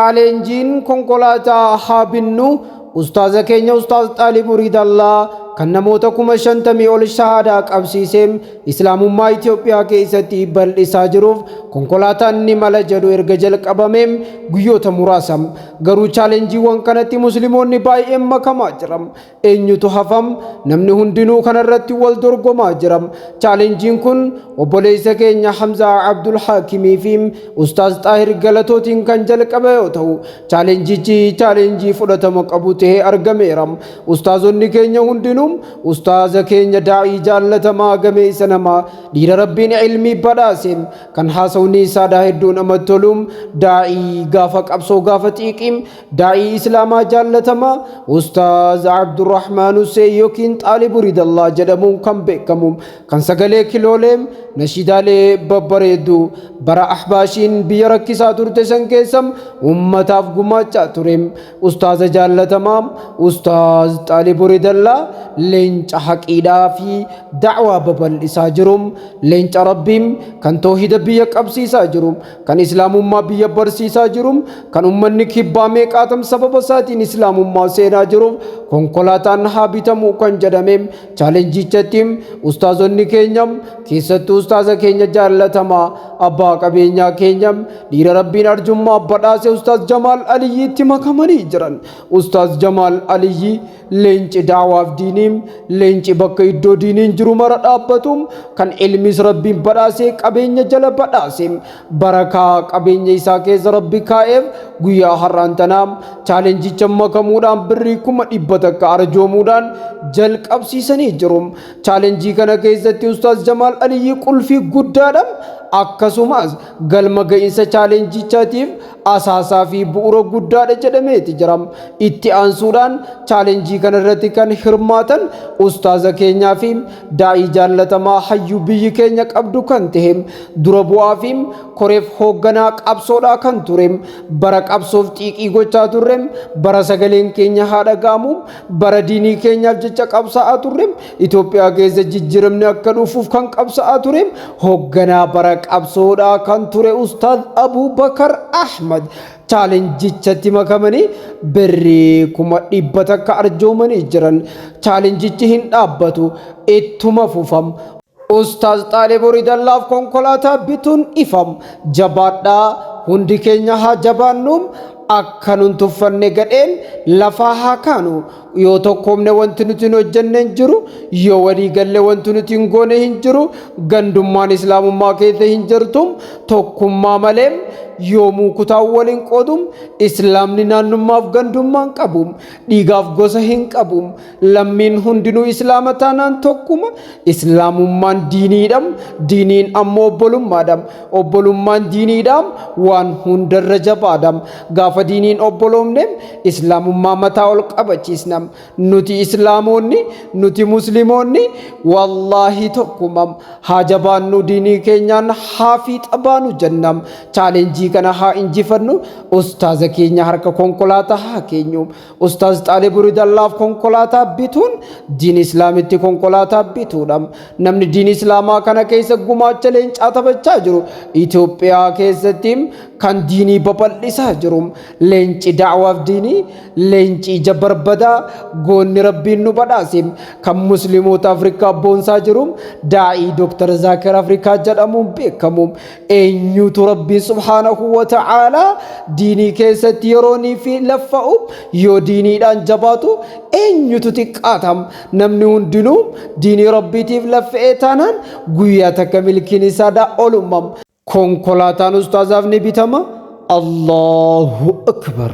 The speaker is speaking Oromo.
chaalenjiin konkolaataa haa binnu ustaaza keenya ustaaz Xaalib Muriidallaa kan namoota 50,000 ol shahaadaa qabsiisee islaamummaa Itoophiyaa keessatti bal'isaa jiruuf konkolaataan ni mala jedhu erga jalqabameem guyyoota muraasa garuu chaalenjiiwwan kanatti musliimoonni baay'een makamaa jiran eenyutu hafam namni hundinuu kanarratti wal dorgomaa jiran chaalenjiin kun obboleessa keenya Hamza Abdul Hakimii fi ustaaz Xaahir Galatootiin kan jalqabe yoo ta'u chaalenjii fudhatama qabu ta'ee argameera ustaazonni keenya hundinuu ustaaza keenya daa'ii jaalatamaa gameessa namaa dhiira rabbiin ilmii badhaaseen kan haasawni isaa hedduu namatti toluum daa'ii gaafa qabsoo gaafa xiiqiim daa'ii islaamaa jaalatamaa ustaaz Abdurrahmaan Hussein yookiin Xaalib Muriidallaa jedhamuun kan beekamu kan sagalee kilooleem nashiidaalee babbareedduu bara ahbaashiin biyya rakkisaa turte san keessam ummataaf gumaachaa tureem ustaaza jaalatamaa ustaaz Xaalib Muriidallaa leenca haqiidhaa fi da'waa babal'isaa jirum leenca rabbiim kan toohida biyya qabsiisaa jirum kan islaamummaa biyya barsiisaa jirum kan ummanni kibbaa meeqaatam sababa isaatiin islaamummaa seenaa jiruuf konkolaataan haa bitamuu kan jedhameem chaalenjichatti ustaazonni keenyam keessattuu ustaaza keenya jaalatamaa abbaa qabeenyaa keenyam dhiira rabbiin arjummaa badhaase ustaaz Jamaal Aliyyiitti makamanii jiran ustaaz Jamaal Aliyyi leenci da'waaf diiniim leenci bakka iddoo diiniin jiru mara dhaabbatum kan ilmis rabbiin badhaasee qabeenya jala badhaaseem barakaa qabeenya isaa keessa rabbi kaa'eef guyyaa har'aan tanaam chaalenjicha makamuudhaan birrii 100 takka arjoomuudhaan jalqabsiisanii jirum chaalenjii kana keessatti ustaaz Jamaal Aliyyi qulfii guddaadhaan akkasumas galma ga'iinsa chaalenjichaatiif asaasaa fi bu'uura guddaadha jedhameeti jiram itti aansuudhaan chaalenjii kana irratti kan hirmaatan ustaaza keenyaa fi daa'ii jaalatamaa hayyuu biyyi keenya qabdu kan ta'eem dura bu'aa fi koreef hoogganaa qabsoodhaa kan tureem bara qabsoof xiiqii gochaa turreem bara sagaleen keenya haa dhaga'amu bara diinii keenyaaf jecha qabsa'aa turreem Itoophiyaa keessa jijjiiramni akka dhufuuf kan qabsa'aa tureem hoogganaa bara qabsoodhaa kan ture ustaaz Abubakar Ahmad chaalenjichatti makamanii birrii 100 takka arjoomanii jiran chaalenjichi hin dhaabbatu ittuma fufam ustaaz Xaalib Muriidallaaf konkolaataa bituun ifam jabaadhaa hundi keenya haa jabaannuum akka nun tuffanne gadheen lafaa haa kaanu yoo tokkoomne wanti nuti hojjenne hin jiru yoo walii galle wanti nuti hin goone hin jiru gandummaan islaamummaa keessa hin jirtum tokkummaa malee yoomuu kutaa waliin qoodum islaamni naannummaaf gandummaan qabum dhiigaaf gosa hin qabum lammiin hundinuu islaama taanaan tokkuma islaamummaan diiniidham diiniin ammoo obbolummaadham obbolummaan diiniidham waan hundarra jabaadham gaafa diiniin obboloomneem islaamummaa mataa ol qabachiisnam nuti islaamoonni nuti musliimoonni wallaahi tokkumam haa jabaannu diinii keenyaan haa fiixabaanu jennam chaalenjii kana haa injifannu ustaaza keenya harka konkolaataa haa keenyu ustaaz Xaalib Muriidallaaf konkolaataa bituun diin islaamitti konkolaataa bituudha namni diin islaamaa kana keessa gumaacha leencaa taphachaa jiru Itoophiyaa keessatti kan diinii babal'isaa jiru leenci da'waaf diinii leenci ija barbadaa goonni rabbiin nu badhaase kan musliimoota Afrikaa boonsaa jiru daa'ii Dr. Zaakir Afrikaa jedhamuun beekamu eenyutu rabbiin subhaanahu wa ta'ala diinii keessatti yeroonii fi laffa'u yoo diiniidhaan jabaatu eenyutu xiqqaatam namni hundinuu diinii rabbiitiif laffa'ee taanaan guyyaa takka milkiin isaa olumam konkolaataan ustaazaaf ni bitama Allahu akbar